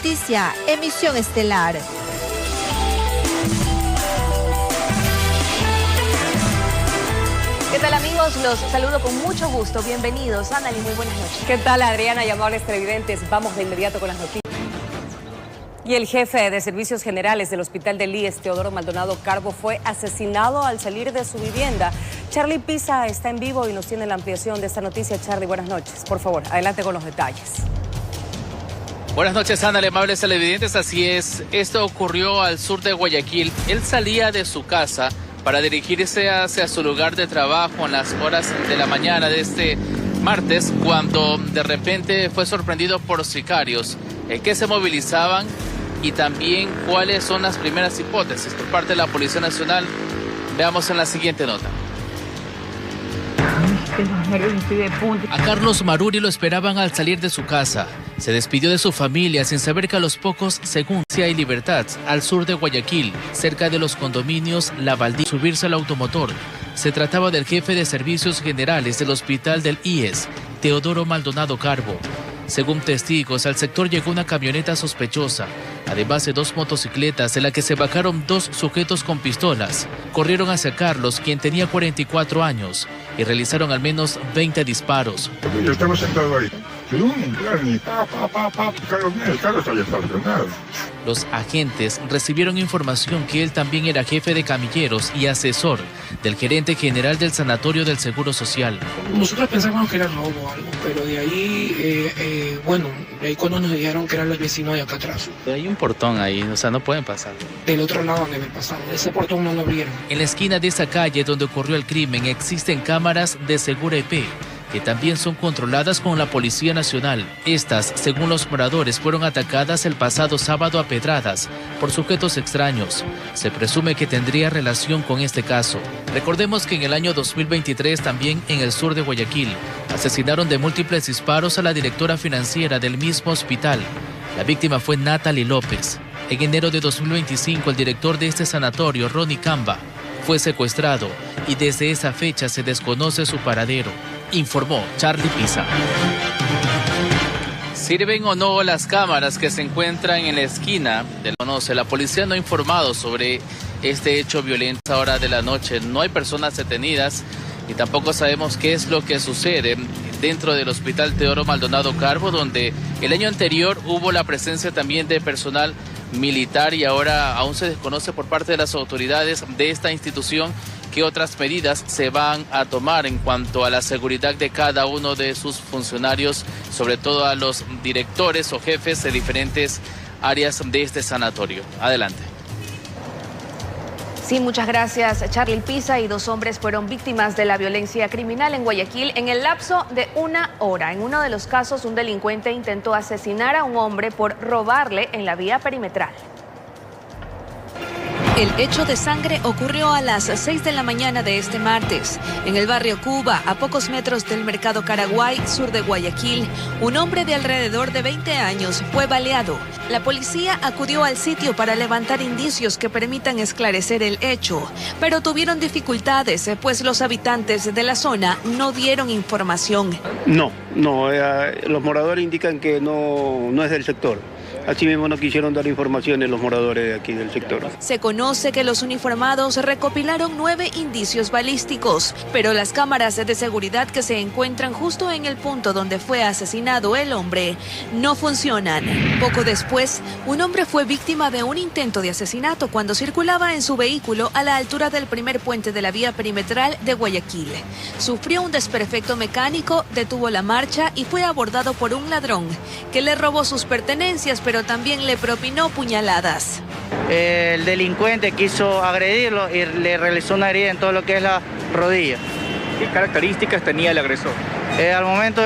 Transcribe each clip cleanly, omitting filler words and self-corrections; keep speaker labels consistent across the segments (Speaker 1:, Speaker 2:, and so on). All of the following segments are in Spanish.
Speaker 1: Noticia, emisión estelar.
Speaker 2: ¿Qué tal, amigos? Los saludo con mucho gusto. Bienvenidos. Ana, muy buenas noches.
Speaker 3: ¿Qué tal, Adriana y amables televidentes? Vamos de inmediato con las noticias. Y el jefe de Servicios Generales del Hospital del IES, Teodoro Maldonado Carbo, fue asesinado al salir de su vivienda. Charlie Pisa está en vivo y nos tiene la ampliación de esta noticia. Charlie, buenas noches. Por favor, adelante con los detalles.
Speaker 4: Buenas noches, Ana, amables televidentes. Así es, esto ocurrió al sur de Guayaquil. Él salía de su casa para dirigirse hacia su lugar de trabajo en las horas de la mañana de este martes, cuando de repente fue sorprendido por sicarios que se movilizaban, y también cuáles son las primeras hipótesis por parte de la Policía Nacional. Veamos en la siguiente nota. A Carlos Maruri lo esperaban al salir de su casa. Se despidió de su familia sin saber que a los pocos segundos y Libertad, al sur de Guayaquil, cerca de los condominios La Valdivia, subirse al automotor. Se trataba del jefe de Servicios Generales del Hospital del IES, Teodoro Maldonado Carbo. Según testigos, al sector llegó una camioneta sospechosa, además de 2 motocicletas de la que se bajaron 2 sujetos con pistolas. Corrieron hacia Carlos, quien tenía 44 años, y realizaron al menos 20 disparos.
Speaker 5: Yo estaba sentado ahí. El Carlos había estacionado.
Speaker 4: Los agentes recibieron información que él también era jefe de camilleros y asesor del gerente general del Sanatorio del Seguro Social.
Speaker 6: Nosotros pensábamos que era robo o algo, pero de ahí, de ahí cuando nos dijeron que eran los vecinos de acá atrás.
Speaker 4: Hay un portón ahí, o sea, no pueden pasar.
Speaker 6: Del otro lado donde haber pasado, ese portón no lo abrieron.
Speaker 4: En la esquina de esa calle donde ocurrió el crimen existen cámaras de Segura EP, que también son controladas con la Policía Nacional. Estas, según los moradores, fueron atacadas el pasado sábado a pedradas por sujetos extraños. Se presume que tendría relación con este caso. Recordemos que en el año 2023, también en el sur de Guayaquil, asesinaron de múltiples disparos a la directora financiera del mismo hospital. La víctima fue Natalie López. En enero de 2025, el director de este sanatorio, Ronnie Camba, fue secuestrado y desde esa fecha se desconoce su paradero, informó Charlie Pisa. ¿Sirven o no las cámaras que se encuentran en la esquina del conoce? La policía no ha informado sobre este hecho violento a hora de la noche. No hay personas detenidas y tampoco sabemos qué es lo que sucede dentro del Hospital Teodoro Maldonado Carbo, donde el año anterior hubo la presencia también de personal militar, y ahora aún se desconoce por parte de las autoridades de esta institución qué otras medidas se van a tomar en cuanto a la seguridad de cada uno de sus funcionarios, sobre todo a los directores o jefes de diferentes áreas de este sanatorio. Adelante.
Speaker 2: Sí, muchas gracias, Charlie Pisa. Y 2 hombres fueron víctimas de la violencia criminal en Guayaquil en el lapso de 1 hora. En uno de los casos, un delincuente intentó asesinar a un hombre por robarle en la vía perimetral.
Speaker 1: El hecho de sangre ocurrió a las 6 de la mañana de este martes. En el barrio Cuba, a pocos metros del Mercado Caraguay, sur de Guayaquil, un hombre de alrededor de 20 años fue baleado. La policía acudió al sitio para levantar indicios que permitan esclarecer el hecho, pero tuvieron dificultades, pues los habitantes de la zona no dieron información.
Speaker 7: No, los moradores indican que no es del sector. Así mismo no quisieron dar informaciones los moradores de aquí del sector.
Speaker 1: Se conoce que los uniformados recopilaron 9 indicios balísticos, pero las cámaras de seguridad que se encuentran justo en el punto donde fue asesinado el hombre no funcionan. Poco después, un hombre fue víctima de un intento de asesinato cuando circulaba en su vehículo a la altura del primer puente de la vía perimetral de Guayaquil. Sufrió un desperfecto mecánico, detuvo la marcha y fue abordado por un ladrón que le robó sus pertenencias, pero también le propinó puñaladas.
Speaker 8: El delincuente quiso agredirlo y le realizó una herida en todo lo que es la rodilla.
Speaker 9: ¿Qué características tenía el agresor?
Speaker 8: Al momento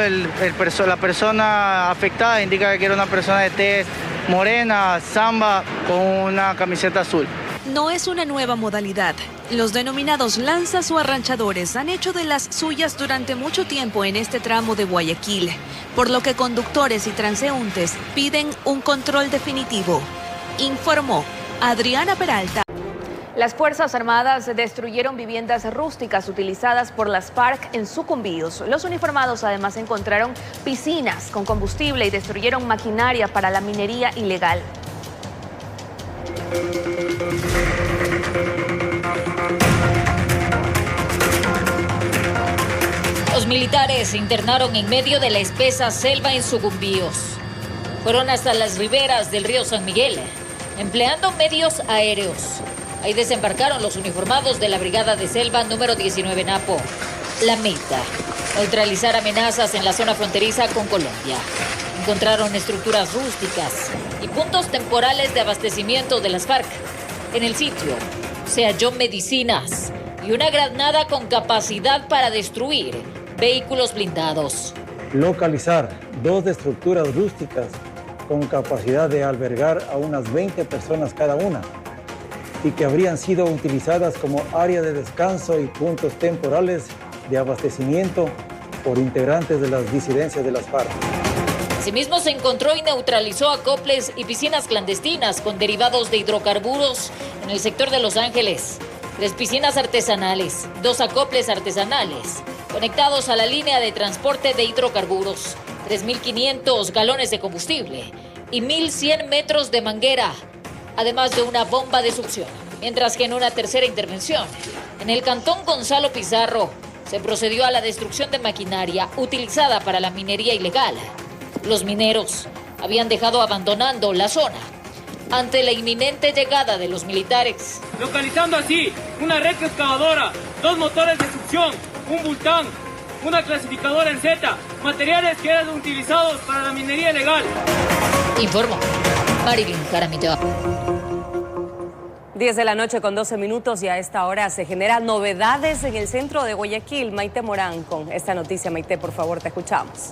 Speaker 8: la persona afectada indica que era una persona de tez morena, samba, con una camiseta azul.
Speaker 1: No es una nueva modalidad. Los denominados lanzas o arranchadores han hecho de las suyas durante mucho tiempo en este tramo de Guayaquil, por lo que conductores y transeúntes piden un control definitivo, informó Adriana Peralta.
Speaker 2: Las Fuerzas Armadas destruyeron viviendas rústicas utilizadas por las FARC en Sucumbíos. Los uniformados además encontraron piscinas con combustible y destruyeron maquinaria para la minería ilegal.
Speaker 10: Los militares se internaron en medio de la espesa selva en Sucumbíos. Fueron hasta las riberas del río San Miguel, empleando medios aéreos. Ahí desembarcaron los uniformados de la Brigada de Selva número 19 Napo. La meta, neutralizar amenazas en la zona fronteriza con Colombia. Encontraron estructuras rústicas y puntos temporales de abastecimiento de las FARC. En el sitio se halló medicinas y una granada con capacidad para destruir vehículos blindados.
Speaker 11: Localizar 2 estructuras rústicas con capacidad de albergar a unas 20 personas cada una y que habrían sido utilizadas como área de descanso y puntos temporales de abastecimiento por integrantes de las disidencias de las FARC.
Speaker 10: Asimismo, se encontró y neutralizó acoples y piscinas clandestinas con derivados de hidrocarburos en el sector de Los Ángeles. 3 piscinas artesanales, 2 acoples artesanales, conectados a la línea de transporte de hidrocarburos, 3.500 galones de combustible y 1.100 metros de manguera, además de una bomba de succión. Mientras que en una tercera intervención, en el cantón Gonzalo Pizarro, se procedió a la destrucción de maquinaria utilizada para la minería ilegal. Los mineros habían dejado abandonando la zona ante la inminente llegada de los militares.
Speaker 12: Localizando así una red excavadora, 2 motores de succión, un bultán, una clasificadora en Z, materiales que eran utilizados para la minería ilegal.
Speaker 10: Informó Marilyn Jaramillo.
Speaker 3: 10 de la noche con 12 minutos y a esta hora se generan novedades en el centro de Guayaquil. Maite Morán con esta noticia. Maite, por favor, te escuchamos.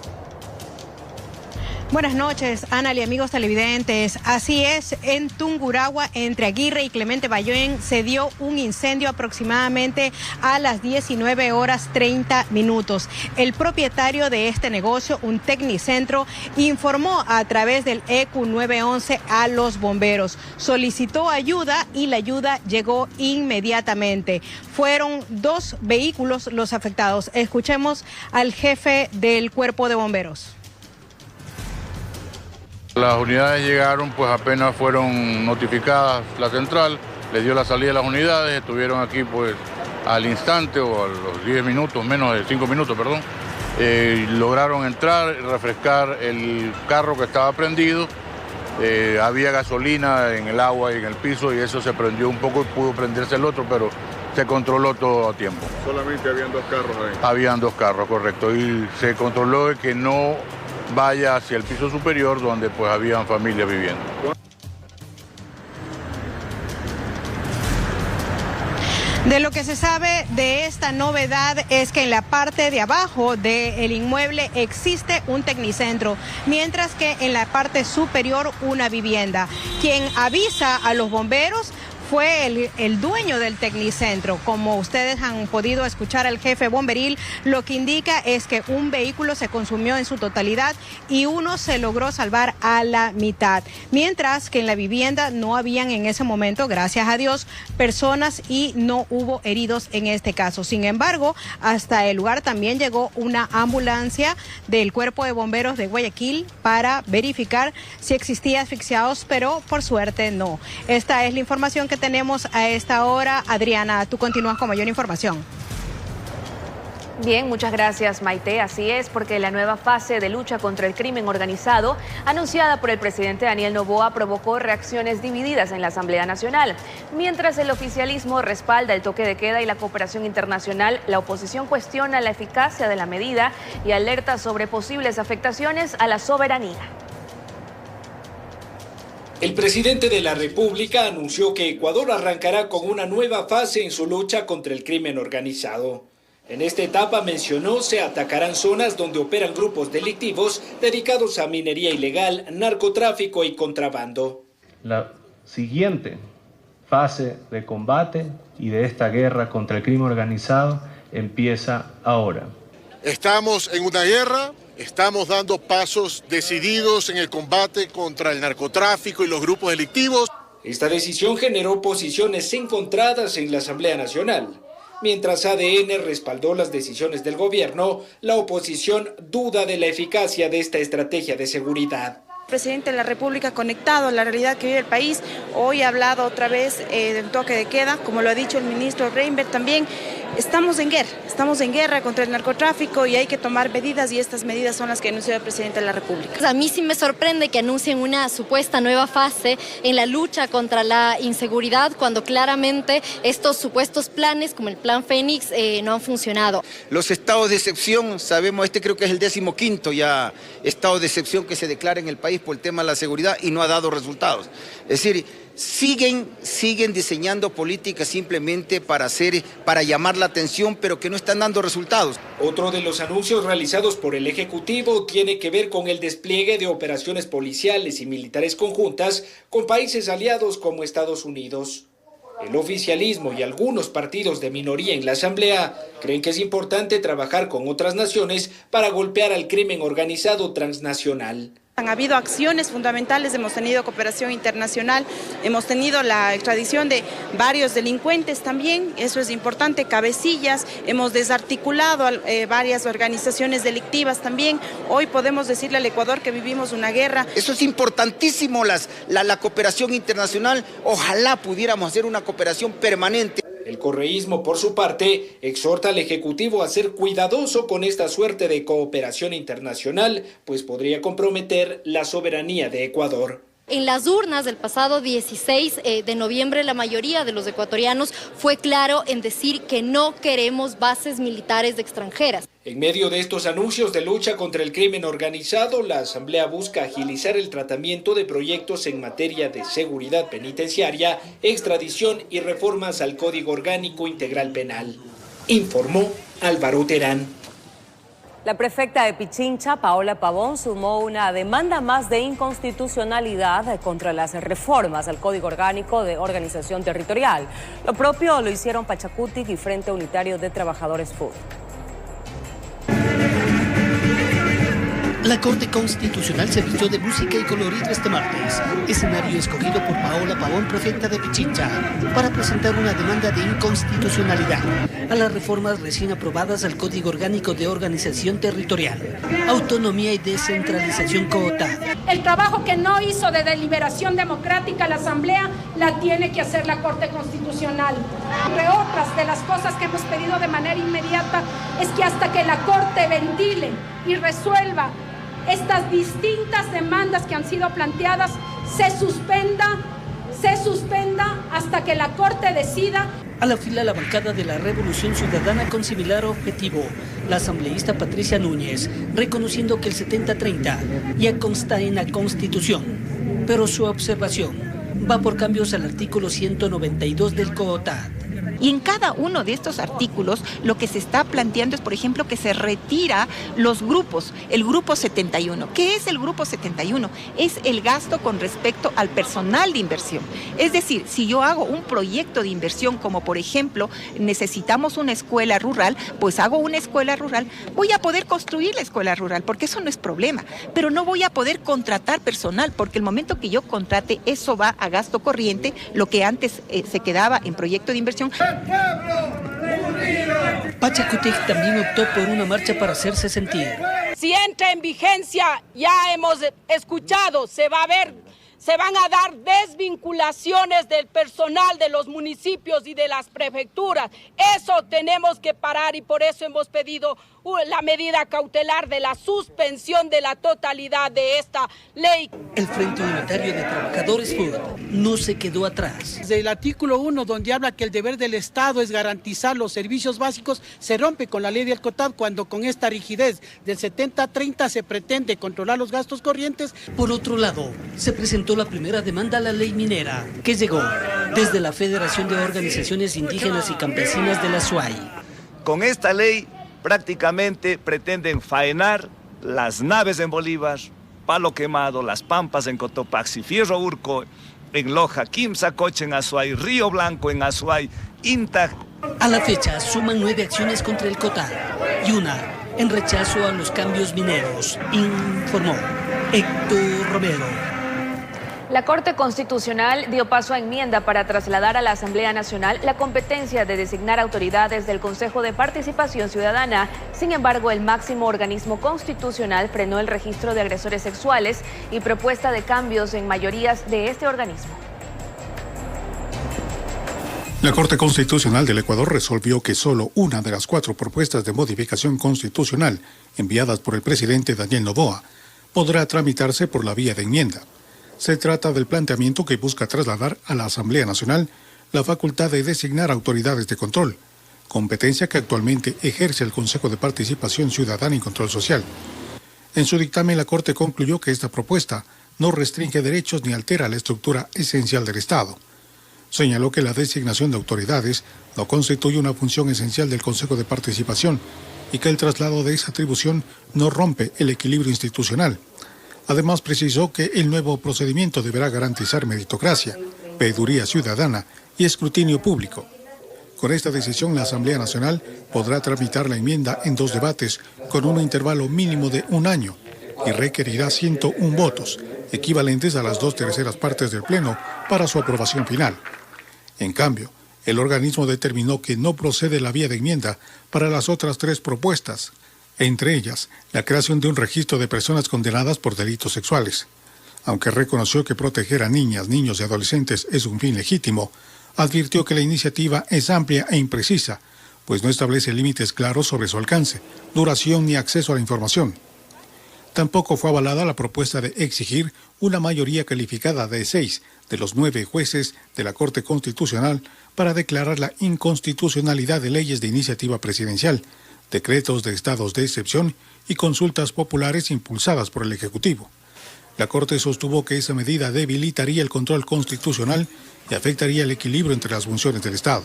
Speaker 13: Buenas noches, Ana y amigos televidentes. Así es, en Tungurahua, entre Aguirre y Clemente Bayén, se dio un incendio aproximadamente a las 19:30. El propietario de este negocio, un Tecnicentro, informó a través del ECU 911 a los bomberos. Solicitó ayuda y la ayuda llegó inmediatamente. Fueron 2 vehículos los afectados. Escuchemos al jefe del Cuerpo de Bomberos.
Speaker 14: Las unidades llegaron, pues apenas fueron notificadas la central, les dio la salida de las unidades, estuvieron aquí pues al instante o a los 10 minutos, menos de 5 minutos, perdón. Lograron entrar, refrescar el carro que estaba prendido, había gasolina en el agua y en el piso y eso se prendió un poco y pudo prenderse el otro, pero se controló todo a tiempo.
Speaker 5: Solamente habían 2 carros ahí.
Speaker 14: Habían 2 carros, correcto, y se controló de que no vaya hacia el piso superior donde pues habían familias viviendo.
Speaker 13: De lo que se sabe de esta novedad es que en la parte de abajo del inmueble existe un Tecnicentro, mientras que en la parte superior una vivienda. Quien avisa a los bomberos fue el dueño del Tecnicentro. Como ustedes han podido escuchar al jefe bomberil, lo que indica es que un vehículo se consumió en su totalidad y uno se logró salvar a la mitad. Mientras que en la vivienda no habían en ese momento, gracias a Dios, personas y no hubo heridos en este caso. Sin embargo, hasta el lugar también llegó una ambulancia del Cuerpo de Bomberos de Guayaquil para verificar si existía asfixiados, pero por suerte no. Esta es la información que tenemos a esta hora. Adriana, tú continúas con mayor información.
Speaker 2: Bien, muchas gracias, Maite. Así es, porque la nueva fase de lucha contra el crimen organizado, anunciada por el presidente Daniel Noboa, provocó reacciones divididas en la Asamblea Nacional. Mientras el oficialismo respalda el toque de queda y la cooperación internacional, la oposición cuestiona la eficacia de la medida y alerta sobre posibles afectaciones a la soberanía.
Speaker 15: El presidente de la República anunció que Ecuador arrancará con una nueva fase en su lucha contra el crimen organizado. En esta etapa, mencionó, se atacarán zonas donde operan grupos delictivos dedicados a minería ilegal, narcotráfico y contrabando.
Speaker 16: La siguiente fase de combate y de esta guerra contra el crimen organizado empieza ahora.
Speaker 17: Estamos en una guerra. Estamos dando pasos decididos en el combate contra el narcotráfico y los grupos delictivos.
Speaker 15: Esta decisión generó posiciones encontradas en la Asamblea Nacional. Mientras ADN respaldó las decisiones del gobierno, la oposición duda de la eficacia de esta estrategia de seguridad.
Speaker 18: Presidente de la República conectado a la realidad que vive el país, hoy ha hablado otra vez del toque de queda, como lo ha dicho el ministro Reinberg también. Estamos en guerra contra el narcotráfico y hay que tomar medidas y estas medidas son las que anunció el presidente de la República.
Speaker 19: A mí sí me sorprende que anuncien una supuesta nueva fase en la lucha contra la inseguridad cuando claramente estos supuestos planes como el Plan Fénix no han funcionado.
Speaker 20: Los estados de excepción, sabemos, creo que es el 15º ya estado de excepción que se declara en el país por el tema de la seguridad y no ha dado resultados. Es decir, siguen diseñando políticas simplemente para llamar la atención, pero que no están dando resultados.
Speaker 15: Otro de los anuncios realizados por el Ejecutivo tiene que ver con el despliegue de operaciones policiales y militares conjuntas con países aliados como Estados Unidos. El oficialismo y algunos partidos de minoría en la Asamblea creen que es importante trabajar con otras naciones para golpear al crimen organizado transnacional.
Speaker 18: Han habido acciones fundamentales, hemos tenido cooperación internacional, hemos tenido la extradición de varios delincuentes también, eso es importante, cabecillas, hemos desarticulado varias organizaciones delictivas también. Hoy podemos decirle al Ecuador que vivimos una guerra.
Speaker 20: Eso es importantísimo, la cooperación internacional, ojalá pudiéramos hacer una cooperación permanente.
Speaker 15: El correísmo, por su parte, exhorta al Ejecutivo a ser cuidadoso con esta suerte de cooperación internacional, pues podría comprometer la soberanía de Ecuador.
Speaker 19: En las urnas del pasado 16 de noviembre, la mayoría de los ecuatorianos fue claro en decir que no queremos bases militares extranjeras.
Speaker 15: En medio de estos anuncios de lucha contra el crimen organizado, la Asamblea busca agilizar el tratamiento de proyectos en materia de seguridad penitenciaria, extradición y reformas al Código Orgánico Integral Penal. Informó Álvaro Terán.
Speaker 3: La prefecta de Pichincha, Paola Pavón, sumó una demanda más de inconstitucionalidad contra las reformas al Código Orgánico de Organización Territorial. Lo propio lo hicieron Pachacutic y Frente Unitario de Trabajadores FUD.
Speaker 21: La Corte Constitucional se vistió de música y colorido este martes, escenario escogido por Paola Pavón, prefecta de Pichincha, para presentar una demanda de inconstitucionalidad a las reformas recién aprobadas al Código Orgánico de Organización Territorial, Autonomía y Descentralización cooptada.
Speaker 22: El trabajo que no hizo de deliberación democrática la Asamblea la tiene que hacer la Corte Constitucional. Entre otras de las cosas que hemos pedido de manera inmediata es que hasta que la Corte ventile y resuelva estas distintas demandas que han sido planteadas, se suspenda hasta que la Corte decida.
Speaker 21: A la fila la bancada de la Revolución Ciudadana con similar objetivo, la asambleísta Patricia Núñez, reconociendo que el 70-30 ya consta en la Constitución, pero su observación va por cambios al artículo 192 del COOTAD.
Speaker 23: Y en cada uno de estos artículos lo que se está planteando es, por ejemplo, que se retira los grupos, el grupo 71. ¿Qué es el grupo 71? Es el gasto con respecto al personal de inversión. Es decir, si yo hago un proyecto de inversión, como por ejemplo, necesitamos una escuela rural, pues hago una escuela rural, voy a poder construir la escuela rural, porque eso no es problema, pero no voy a poder contratar personal, porque el momento que yo contrate, eso va a gasto corriente, lo que antes se quedaba en proyecto de inversión.
Speaker 21: Pachacutic también optó por una marcha para hacerse sentir.
Speaker 22: Si entra en vigencia, ya hemos escuchado, se van a dar desvinculaciones del personal de los municipios y de las prefecturas. Eso tenemos que parar y por eso hemos pedido la medida cautelar de la suspensión de la totalidad de esta ley.
Speaker 21: El Frente Unitario de Trabajadores FUD no se quedó atrás.
Speaker 24: Desde el artículo 1, donde habla que el deber del Estado es garantizar los servicios básicos, se rompe con la ley del COTAD cuando con esta rigidez del 70-30 se pretende controlar los gastos corrientes.
Speaker 21: Por otro lado, se presentó la primera demanda a la ley minera, que llegó desde la Federación de Organizaciones Indígenas y Campesinas de la SUAY.
Speaker 25: Con esta ley prácticamente pretenden faenar las naves en Bolívar, Palo Quemado, Las Pampas en Cotopaxi, Fierro Urco en Loja, Quimsacoche en Azuay, Río Blanco en Azuay, Inta.
Speaker 21: A la fecha suman 9 acciones contra el COTAD y una en rechazo a los cambios mineros, informó Héctor Romero.
Speaker 2: La Corte Constitucional dio paso a enmienda para trasladar a la Asamblea Nacional la competencia de designar autoridades del Consejo de Participación Ciudadana. Sin embargo, el máximo organismo constitucional frenó el registro de agresores sexuales y propuesta de cambios en mayorías de este organismo.
Speaker 4: La Corte Constitucional del Ecuador resolvió que solo una de las 4 propuestas de modificación constitucional enviadas por el presidente Daniel Noboa podrá tramitarse por la vía de enmienda. Se trata del planteamiento que busca trasladar a la Asamblea Nacional la facultad de designar autoridades de control, competencia que actualmente ejerce el Consejo de Participación Ciudadana y Control Social. En su dictamen, la Corte concluyó que esta propuesta no restringe derechos ni altera la estructura esencial del Estado. Señaló que la designación de autoridades no constituye una función esencial del Consejo de Participación y que el traslado de esa atribución no rompe el equilibrio institucional. Además, precisó que el nuevo procedimiento deberá garantizar meritocracia, veeduría ciudadana y escrutinio público. Con esta decisión, la Asamblea Nacional podrá tramitar la enmienda en 2 debates con un intervalo mínimo de 1 año y requerirá 101 votos, equivalentes a las 2/3 partes del Pleno, para su aprobación final. En cambio, el organismo determinó que no procede la vía de enmienda para las otras 3 propuestas, entre ellas la creación de un registro de personas condenadas por delitos sexuales. Aunque reconoció que proteger a niñas, niños y adolescentes es un fin legítimo, advirtió que la iniciativa es amplia e imprecisa, pues no establece límites claros sobre su alcance, duración ni acceso a la información. Tampoco fue avalada la propuesta de exigir una mayoría calificada de 6 de los 9 jueces de la Corte Constitucional para declarar la inconstitucionalidad de leyes de iniciativa presidencial, decretos de estados de excepción y consultas populares impulsadas por el Ejecutivo. La Corte sostuvo que esa medida debilitaría el control constitucional y afectaría el equilibrio entre las funciones del Estado.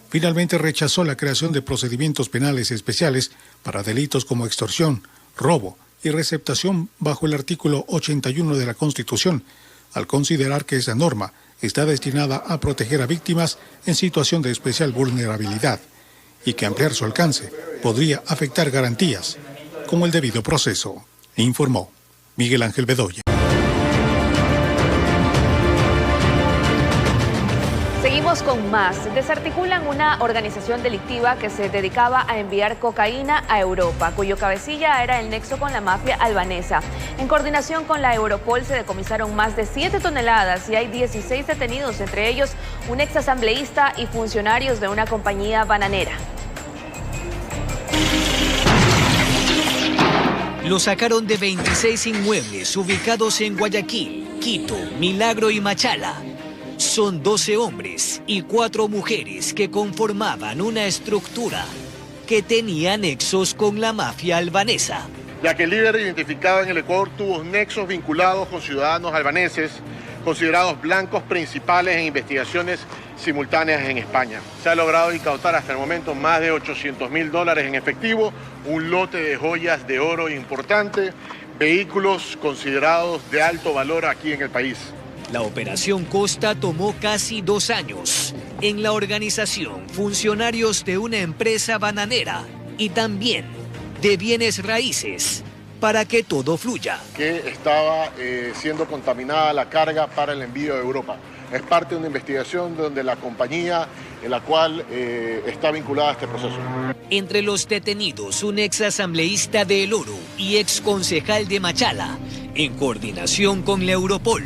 Speaker 4: Finalmente rechazó la creación de procedimientos penales especiales para delitos como extorsión, robo y receptación bajo el artículo 81 de la Constitución, al considerar que esa norma está destinada a proteger a víctimas en situación de especial vulnerabilidad y que ampliar su alcance podría afectar garantías, como el debido proceso, informó Miguel Ángel Bedoya.
Speaker 2: Seguimos con más. Desarticulan una organización delictiva que se dedicaba a enviar cocaína a Europa, cuyo cabecilla era el nexo con la mafia albanesa. En coordinación con la Europol se decomisaron más de 7 toneladas y hay 16 detenidos, entre ellos un exasambleísta y funcionarios de una compañía bananera.
Speaker 6: Lo sacaron de 26 inmuebles ubicados en Guayaquil, Quito, Milagro y Machala. Son 12 hombres y 4 mujeres que conformaban una estructura que tenía nexos con la mafia albanesa.
Speaker 17: Ya que el líder identificado en el Ecuador tuvo nexos vinculados con ciudadanos albaneses, considerados blancos principales en investigaciones simultáneas en España. Se ha logrado incautar hasta el momento más de $800.000 en efectivo, un lote de joyas de oro importante, vehículos considerados de alto valor aquí en el país.
Speaker 6: La operación Costa tomó casi 2 años. En la organización, funcionarios de una empresa bananera y también de bienes raíces para que todo fluya.
Speaker 17: Que estaba siendo contaminada la carga para el envío de Europa. Es parte de una investigación donde la compañía en la cual está vinculada a este proceso.
Speaker 6: Entre los detenidos, un ex asambleísta de El Oro y ex concejal de Machala, en coordinación con la Europol.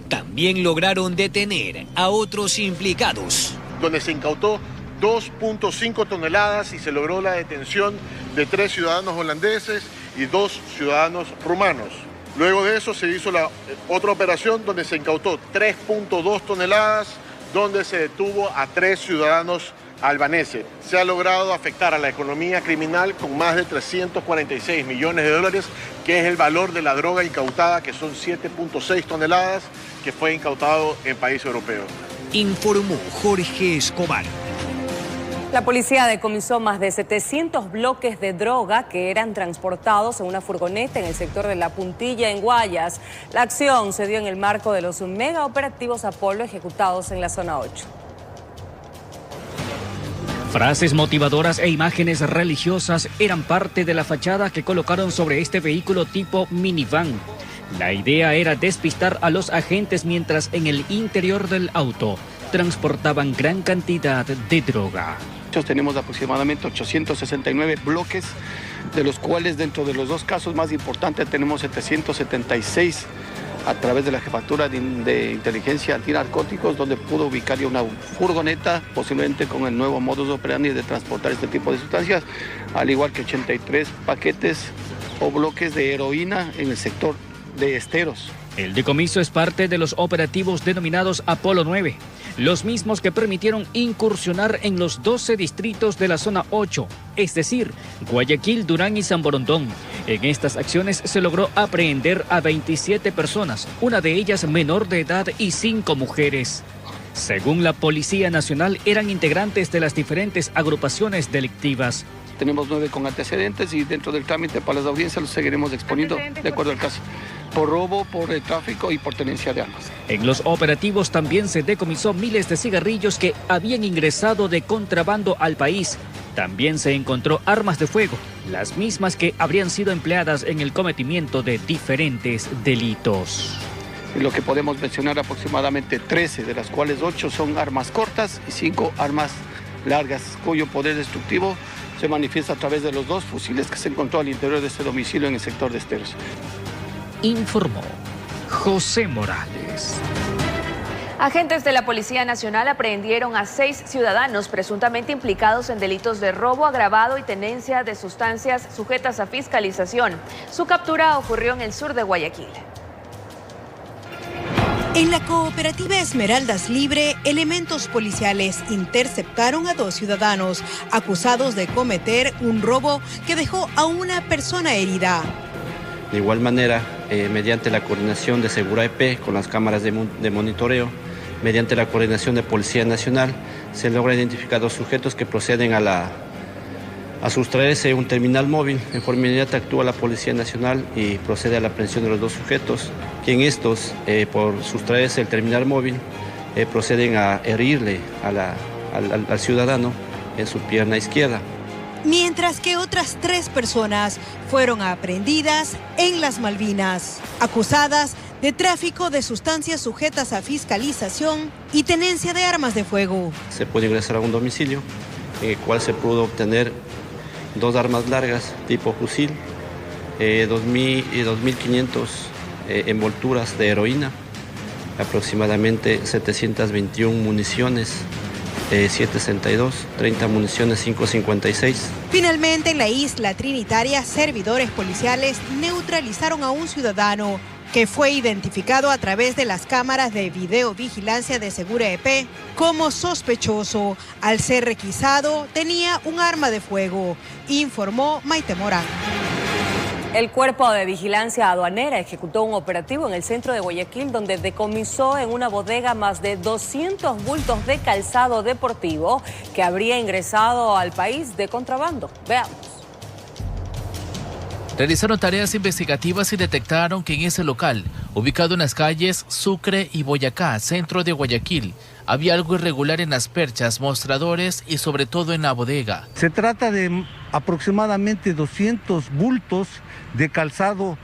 Speaker 6: También lograron detener a otros implicados.
Speaker 17: Donde se incautó 2.5 toneladas y se logró la detención de 3 ciudadanos holandeses y 2 ciudadanos rumanos. Luego de eso se hizo la otra operación donde se incautó 3.2 toneladas, donde se detuvo a 3 ciudadanos albaneses. Se ha logrado afectar a la economía criminal con más de $346 millones, que es el valor de la droga incautada, que son 7.6 toneladas, que fue incautado en países europeos.
Speaker 6: Informó Jorge Escobar.
Speaker 3: La policía decomisó más de 700 bloques de droga que eran transportados en una furgoneta en el sector de La Puntilla, en Guayas. La acción se dio en el marco de los mega operativos Apolo ejecutados en la zona 8.
Speaker 7: Frases motivadoras e imágenes religiosas eran parte de la fachada que colocaron sobre este vehículo tipo minivan. La idea era despistar a los agentes mientras en el interior del auto transportaban gran cantidad de droga.
Speaker 1: Tenemos aproximadamente 869 bloques, de los cuales dentro de los dos casos más importantes tenemos 776 a través de la Jefatura de Inteligencia Antinarcóticos, donde pudo ubicar ya una furgoneta, posiblemente con el nuevo modus operandi de transportar este tipo de sustancias, al igual que 83 paquetes o bloques de heroína en el sector de Esteros.
Speaker 7: El decomiso es parte de los operativos denominados Apolo 9, los mismos que permitieron incursionar en los 12 distritos de la zona 8, es decir, Guayaquil, Durán y San Borondón. En estas acciones se logró apreender a 27 personas, una de ellas menor de edad y 5 mujeres. Según la Policía Nacional, eran integrantes de las diferentes agrupaciones delictivas.
Speaker 1: Tenemos 9 con antecedentes y dentro del trámite para las audiencias los seguiremos exponiendo de acuerdo al caso. Por robo, por tráfico y por tenencia de armas.
Speaker 7: En los operativos también se decomisó miles de cigarrillos que habían ingresado de contrabando al país. También se encontró armas de fuego, las mismas que habrían sido empleadas en el cometimiento de diferentes delitos.
Speaker 1: Lo que podemos mencionar, aproximadamente 13, de las cuales 8 son armas cortas y 5 armas largas, cuyo poder destructivo se manifiesta a través de los 2 fusiles que se encontró al interior de este domicilio en el sector de Esteros.
Speaker 7: Informó José Morales.
Speaker 2: Agentes de la Policía Nacional aprehendieron a 6 ciudadanos presuntamente implicados en delitos de robo agravado y tenencia de sustancias sujetas a fiscalización. Su captura ocurrió en el sur de Guayaquil.
Speaker 8: En la cooperativa Esmeraldas Libre, elementos policiales interceptaron a 2 ciudadanos acusados de cometer un robo que dejó a una persona herida.
Speaker 9: De igual manera, mediante la coordinación de Segura EP con las cámaras de monitoreo, mediante la coordinación de Policía Nacional, se logra identificar 2 sujetos que proceden a sustraerse un terminal móvil. En forma inmediata actúa la Policía Nacional y procede a la aprehensión de los 2 sujetos, quien estos, por sustraerse el terminal móvil, proceden a herirle al ciudadano en su pierna izquierda.
Speaker 8: Mientras que otras 3 personas fueron aprehendidas en las Malvinas, acusadas de tráfico de sustancias sujetas a fiscalización y tenencia de armas de fuego.
Speaker 9: Se puede ingresar a un domicilio en el cual se pudo obtener 2 armas largas tipo fusil, 2.500 envolturas de heroína, aproximadamente 721 municiones, 7.62, 30 municiones 5.56.
Speaker 8: Finalmente, en la isla Trinitaria, servidores policiales neutralizaron a un ciudadano que fue identificado a través de las cámaras de videovigilancia de Segura EP como sospechoso. Al ser requisado, tenía un arma de fuego, informó Maite Morán.
Speaker 3: El Cuerpo de Vigilancia Aduanera ejecutó un operativo en el centro de Guayaquil donde decomisó en una bodega más de 200 bultos de calzado deportivo que habría ingresado al país de contrabando. Veamos.
Speaker 11: Realizaron tareas investigativas y detectaron que en ese local, ubicado en las calles Sucre y Boyacá, centro de Guayaquil, había algo irregular en las perchas, mostradores y sobre todo en la bodega.
Speaker 12: Se trata de aproximadamente 200 bultos de calzado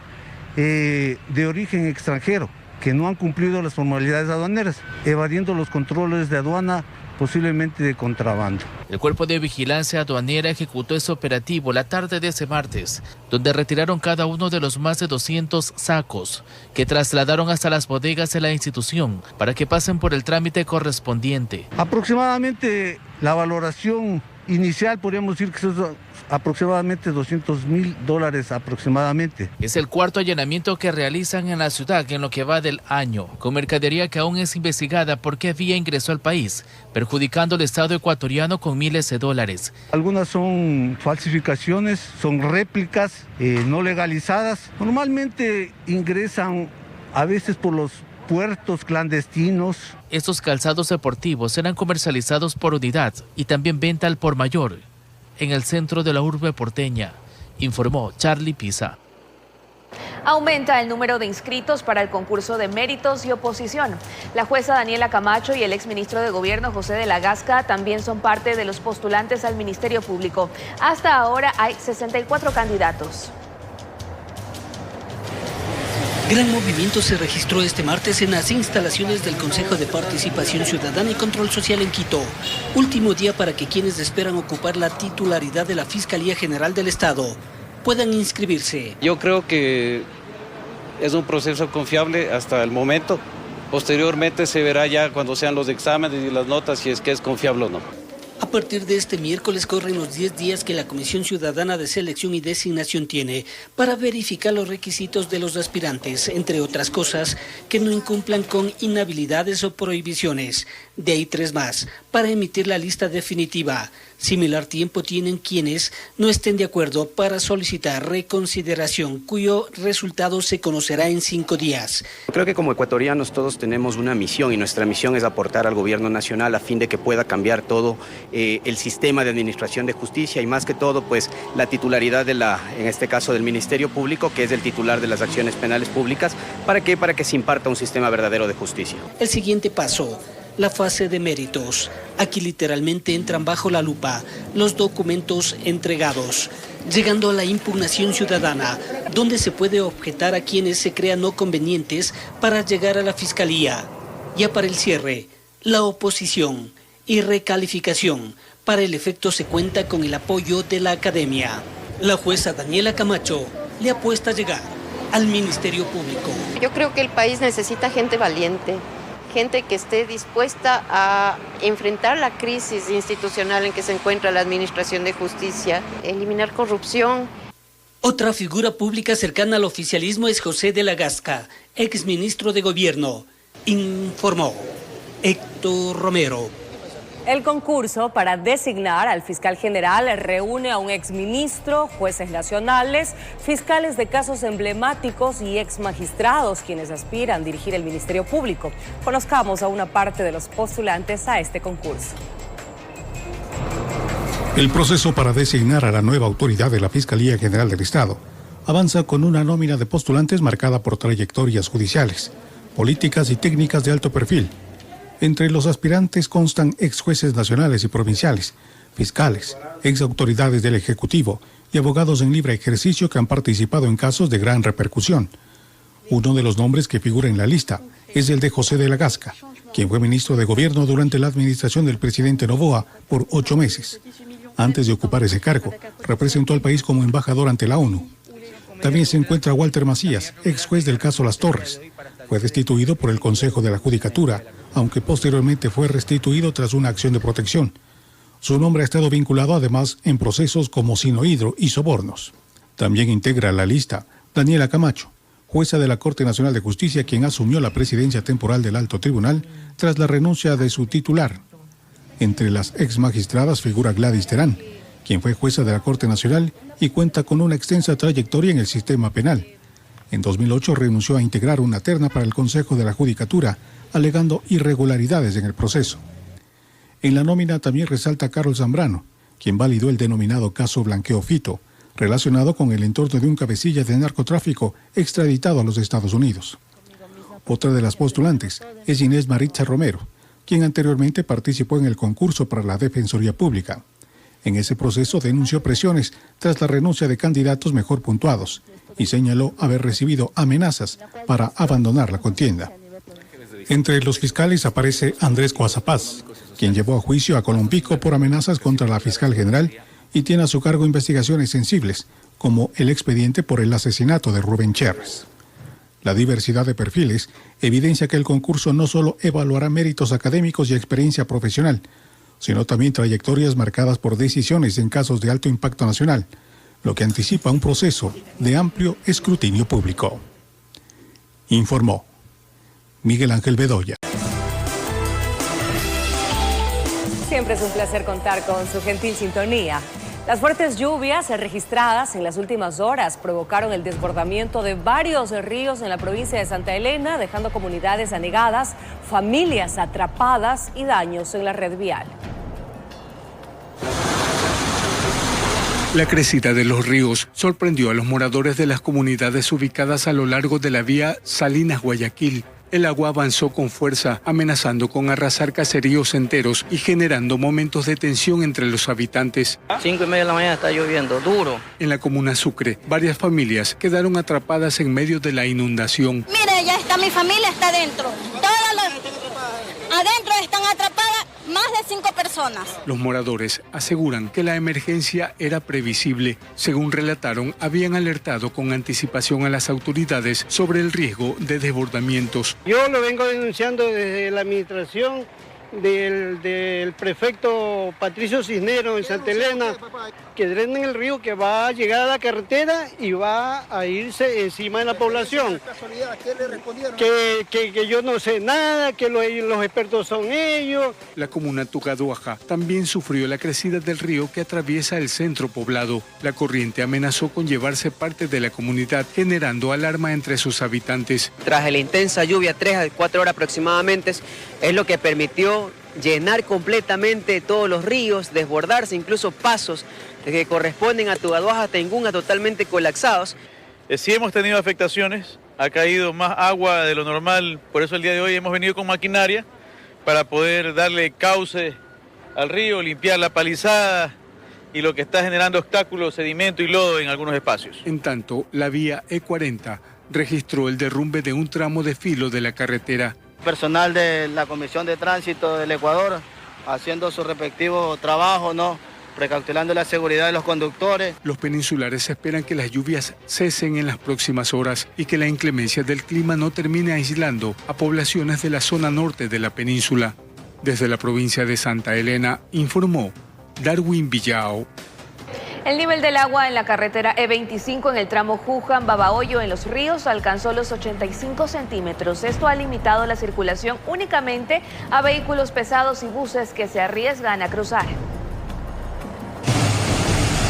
Speaker 12: de origen extranjero que no han cumplido las formalidades aduaneras, evadiendo los controles de aduana, posiblemente de contrabando.
Speaker 11: El Cuerpo de Vigilancia Aduanera ejecutó ese operativo la tarde de ese martes, donde retiraron cada uno de los más de 200 sacos que trasladaron hasta las bodegas de la institución para que pasen por el trámite correspondiente.
Speaker 12: Aproximadamente la valoración inicial, podríamos decir que son aproximadamente $200,000 aproximadamente.
Speaker 11: Es el 4º allanamiento que realizan en la ciudad en lo que va del año, con mercadería que aún es investigada por qué vía ingresó al país, perjudicando al Estado ecuatoriano con miles de dólares.
Speaker 12: Algunas son falsificaciones, son réplicas no legalizadas. Normalmente ingresan a veces por los puertos clandestinos.
Speaker 11: Estos calzados deportivos eran comercializados por unidad y también venta al por mayor en el centro de la urbe porteña, informó Charlie Pisa.
Speaker 2: Aumenta el número de inscritos para el concurso de méritos y oposición. La jueza Daniela Camacho y el exministro de Gobierno José de la Gasca también son parte de los postulantes al Ministerio Público. Hasta ahora hay 64 candidatos.
Speaker 21: Gran movimiento se registró este martes en las instalaciones del Consejo de Participación Ciudadana y Control Social en Quito. Último día para que quienes esperan ocupar la titularidad de la Fiscalía General del Estado puedan inscribirse.
Speaker 5: Yo creo que es un proceso confiable hasta el momento. Posteriormente se verá ya cuando sean los exámenes y las notas si es que es confiable o no.
Speaker 21: A partir de este miércoles corren los 10 días que la Comisión Ciudadana de Selección y Designación tiene para verificar los requisitos de los aspirantes, entre otras cosas, que no incumplan con inhabilidades o prohibiciones. De ahí 3 más, para emitir la lista definitiva. Similar tiempo tienen quienes no estén de acuerdo para solicitar reconsideración, cuyo resultado se conocerá en 5 días.
Speaker 10: Creo que como ecuatorianos todos tenemos una misión y nuestra misión es aportar al gobierno nacional a fin de que pueda cambiar todo el sistema de administración de justicia y más que todo pues la titularidad en este caso del Ministerio Público, que es el titular de las acciones penales públicas. ¿Para qué? Para que se imparta un sistema verdadero de justicia.
Speaker 21: El siguiente paso, la fase de méritos. Aquí literalmente entran bajo la lupa los documentos entregados, llegando a la impugnación ciudadana, donde se puede objetar a quienes se crean no convenientes para llegar a la Fiscalía. Ya para el cierre, la oposición y recalificación. Para el efecto se cuenta con el apoyo de la academia. La jueza Daniela Camacho le apuesta a llegar al Ministerio Público.
Speaker 13: Yo creo que el país necesita gente valiente, gente que esté dispuesta a enfrentar la crisis institucional en que se encuentra la Administración de Justicia, eliminar corrupción.
Speaker 21: Otra figura pública cercana al oficialismo es José de la Gasca, exministro de Gobierno. Informó Héctor Romero.
Speaker 3: El concurso para designar al fiscal general reúne a un exministro, jueces nacionales, fiscales de casos emblemáticos y exmagistrados quienes aspiran a dirigir el Ministerio Público. Conozcamos a una parte de los postulantes a este concurso.
Speaker 4: El proceso para designar a la nueva autoridad de la Fiscalía General del Estado avanza con una nómina de postulantes marcada por trayectorias judiciales, políticas y técnicas de alto perfil. Entre los aspirantes constan ex jueces nacionales y provinciales, fiscales, ex autoridades del Ejecutivo y abogados en libre ejercicio que han participado en casos de gran repercusión. Uno de los nombres que figura en la lista es el de José de la Gasca, quien fue ministro de Gobierno durante la administración del presidente Noboa por 8 meses. Antes de ocupar ese cargo, representó al país como embajador ante la ONU. También se encuentra Walter Macías, ex juez del caso Las Torres. Fue destituido por el Consejo de la Judicatura, aunque posteriormente fue restituido tras una acción de protección. Su nombre ha estado vinculado además en procesos como Sinohidro y sobornos. También integra la lista Daniela Camacho, jueza de la Corte Nacional de Justicia, quien asumió la presidencia temporal del Alto Tribunal tras la renuncia de su titular. Entre las ex magistradas figura Gladys Terán, quien fue jueza de la Corte Nacional y cuenta con una extensa trayectoria en el sistema penal. En 2008 renunció a integrar una terna para el Consejo de la Judicatura, alegando irregularidades en el proceso. En la nómina también resalta Carlos Zambrano, quien validó el denominado caso Blanqueo Fito, relacionado con el entorno de un cabecilla de narcotráfico extraditado a los Estados Unidos. Otra de las postulantes es Inés Maritza Romero, quien anteriormente participó en el concurso para la Defensoría Pública. En ese proceso denunció presiones tras la renuncia de candidatos mejor puntuados y señaló haber recibido amenazas para abandonar la contienda. Entre los fiscales aparece Andrés Coazapaz, quien llevó a juicio a Colompico por amenazas contra la fiscal general y tiene a su cargo investigaciones sensibles, como el expediente por el asesinato de Rubén Cherres. La diversidad de perfiles evidencia que el concurso no solo evaluará méritos académicos y experiencia profesional, sino también trayectorias marcadas por decisiones en casos de alto impacto nacional, lo que anticipa un proceso de amplio escrutinio público. Informó Miguel Ángel Bedoya.
Speaker 3: Siempre es un placer contar con su gentil sintonía. Las fuertes lluvias registradas en las últimas horas provocaron el desbordamiento de varios ríos en la provincia de Santa Elena, dejando comunidades anegadas, familias atrapadas y daños en la red vial.
Speaker 14: La crecida de los ríos sorprendió a los moradores de las comunidades ubicadas a lo largo de la vía Salinas-Guayaquil, el agua avanzó con fuerza, amenazando con arrasar caseríos enteros y generando momentos de tensión entre los habitantes.
Speaker 15: 5:30 de la mañana está lloviendo, duro.
Speaker 14: En la comuna Sucre, varias familias quedaron atrapadas en medio de la inundación.
Speaker 16: Mire, ya está, mi familia está adentro. Adentro están atrapadas más de 5 personas.
Speaker 14: Los moradores aseguran que la emergencia era previsible. Según relataron, habían alertado con anticipación a las autoridades sobre el riesgo de desbordamientos.
Speaker 18: Yo lo vengo denunciando desde la administración del prefecto Patricio Cisneros en Santa Elena, que drenen el río, que va a llegar a la carretera y va a irse encima de la población.
Speaker 19: ¿Qué le respondieron?
Speaker 18: Que yo no sé nada, que los expertos son ellos.
Speaker 14: La comuna Tugaduaja también sufrió la crecida del río que atraviesa el centro poblado. La corriente amenazó con llevarse parte de la comunidad, generando alarma entre sus habitantes.
Speaker 20: Tras la intensa lluvia, 3 a 4 horas aproximadamente, es lo que permitió llenar completamente todos los ríos, desbordarse, incluso pasos que corresponden a Tugaduaja, Tenguna, totalmente colapsados.
Speaker 26: Sí hemos tenido afectaciones, ha caído más agua de lo normal, por eso el día de hoy hemos venido con maquinaria para poder darle cauce al río, limpiar la palizada y lo que está generando obstáculos, sedimento y lodo en algunos espacios.
Speaker 14: En tanto, la vía E40 registró el derrumbe de un tramo de filo de la carretera.
Speaker 19: Personal de la Comisión de Tránsito del Ecuador haciendo su respectivo trabajo, ¿no? Precautelando la seguridad de los conductores.
Speaker 14: Los peninsulares esperan que las lluvias cesen en las próximas horas y que la inclemencia del clima no termine aislando a poblaciones de la zona norte de la península. Desde la provincia de Santa Elena, informó Darwin Villao.
Speaker 2: El nivel del agua en la carretera E25 en el tramo Juján-Babahoyo en Los Ríos alcanzó los 85 centímetros. Esto ha limitado la circulación únicamente a vehículos pesados y buses que se arriesgan a cruzar.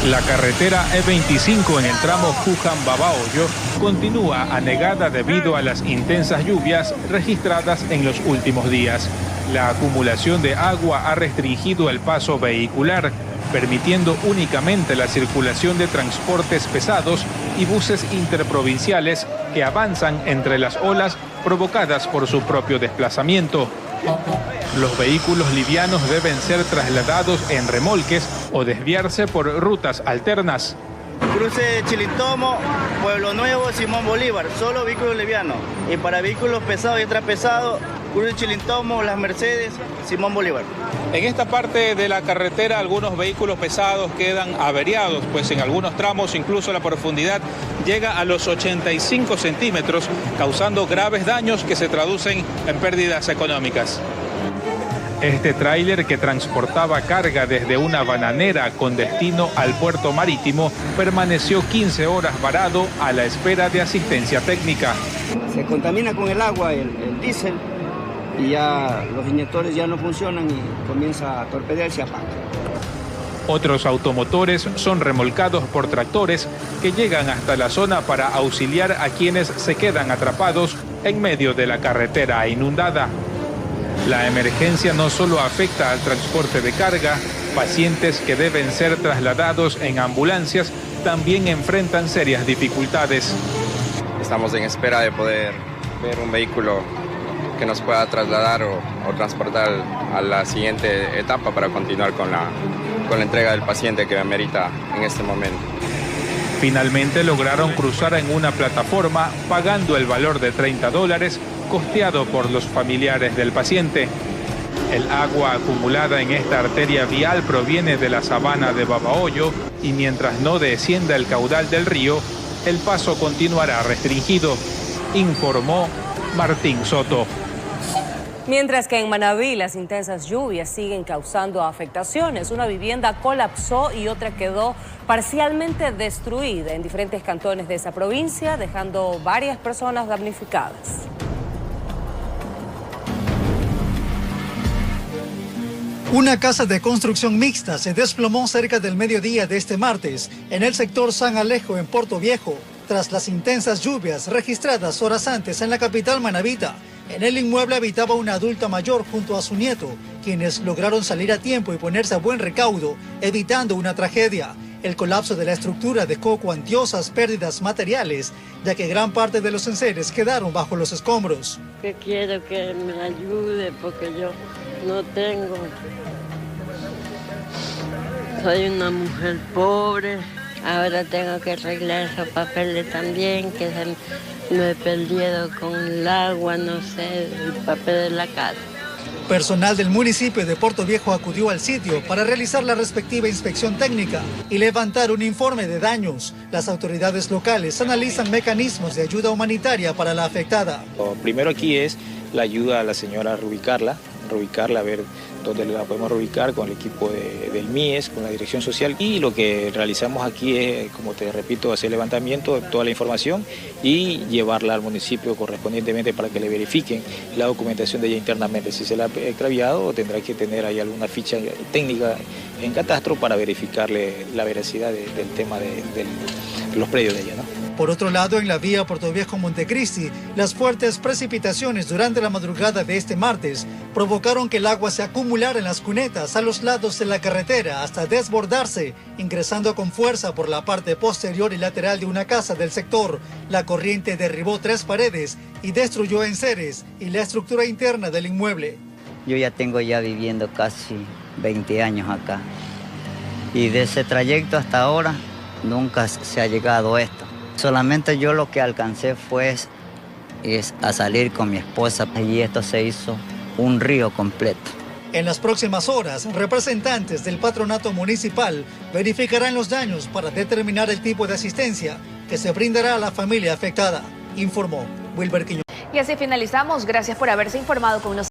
Speaker 27: La carretera E25 en el tramo Juján-Babahoyo continúa anegada debido a las intensas lluvias registradas en los últimos días. La acumulación de agua ha restringido el paso vehicular, permitiendo únicamente la circulación de transportes pesados y buses interprovinciales que avanzan entre las olas provocadas por su propio desplazamiento. Los vehículos livianos deben ser trasladados en remolques o desviarse por rutas alternas.
Speaker 19: Cruce Chilintomo, Pueblo Nuevo, Simón Bolívar, solo vehículos livianos. Y para vehículos pesados y extrapesados, cruce Chilintomo, Las Mercedes, Simón Bolívar.
Speaker 27: En esta parte de la carretera algunos vehículos pesados quedan averiados, pues en algunos tramos incluso la profundidad llega a los 85 centímetros, causando graves daños que se traducen en pérdidas económicas. Este tráiler que transportaba carga desde una bananera con destino al puerto marítimo permaneció 15 horas varado a la espera de asistencia técnica.
Speaker 19: Se contamina con el agua, el diésel, y ya los inyectores ya no funcionan y comienza a torpedearse y apaga.
Speaker 27: Otros automotores son remolcados por tractores que llegan hasta la zona para auxiliar a quienes se quedan atrapados en medio de la carretera inundada. La emergencia no solo afecta al transporte de carga, pacientes que deben ser trasladados en ambulancias también enfrentan serias dificultades.
Speaker 28: Estamos en espera de poder ver un vehículo que nos pueda trasladar o transportar a la siguiente etapa para continuar con la entrega del paciente que amerita en este momento.
Speaker 27: Finalmente lograron cruzar en una plataforma pagando el valor de $30, costeado por los familiares del paciente. El agua acumulada en esta arteria vial proviene de la sabana de Babahoyo y mientras no descienda el caudal del río, el paso continuará restringido, informó Martín Soto.
Speaker 3: Mientras que en Manabí las intensas lluvias siguen causando afectaciones. Una vivienda colapsó y otra quedó parcialmente destruida en diferentes cantones de esa provincia, dejando varias personas damnificadas.
Speaker 29: Una casa de construcción mixta se desplomó cerca del mediodía de este martes en el sector San Alejo en Puerto Viejo, tras las intensas lluvias registradas horas antes en la capital manabita. En el inmueble habitaba una adulta mayor junto a su nieto, quienes lograron salir a tiempo y ponerse a buen recaudo, evitando una tragedia. El colapso de la estructura dejó cuantiosas pérdidas materiales, ya que gran parte de los enseres quedaron bajo los escombros.
Speaker 1: Que quiero que me ayude porque yo no tengo. Soy una mujer pobre. Ahora tengo que arreglar esos papeles también, que me he perdido con el agua, no sé, el papel de la casa.
Speaker 29: Personal del municipio de Portoviejo acudió al sitio para realizar la respectiva inspección técnica y levantar un informe de daños. Las autoridades locales analizan mecanismos de ayuda humanitaria para la afectada.
Speaker 6: Lo primero aquí es la ayuda a la señora a reubicarla, a ver dónde la podemos reubicar con el equipo del MIES, con la dirección social, y lo que realizamos aquí es, como te repito, hacer levantamiento de toda la información y llevarla al municipio correspondientemente para que le verifiquen la documentación de ella internamente. Si se la ha extraviado, tendrá que tener ahí alguna ficha técnica en catastro para verificarle la veracidad del tema de los predios de ella, ¿no?
Speaker 29: Por otro lado, en la vía Portoviejo-Montecristi, las fuertes precipitaciones durante la madrugada de este martes provocaron que el agua se acumulara en las cunetas a los lados de la carretera hasta desbordarse, ingresando con fuerza por la parte posterior y lateral de una casa del sector. La corriente derribó 3 paredes y destruyó enseres y la estructura interna del inmueble.
Speaker 7: Yo ya tengo viviendo casi 20 años acá y de ese trayecto hasta ahora nunca se ha llegado a esto. Solamente yo lo que alcancé fue a salir con mi esposa y esto se hizo un río completo.
Speaker 29: En las próximas horas, representantes del patronato municipal verificarán los daños para determinar el tipo de asistencia que se brindará a la familia afectada, informó Wilber Quiñones.
Speaker 2: Y así finalizamos. Gracias por haberse informado con nosotros.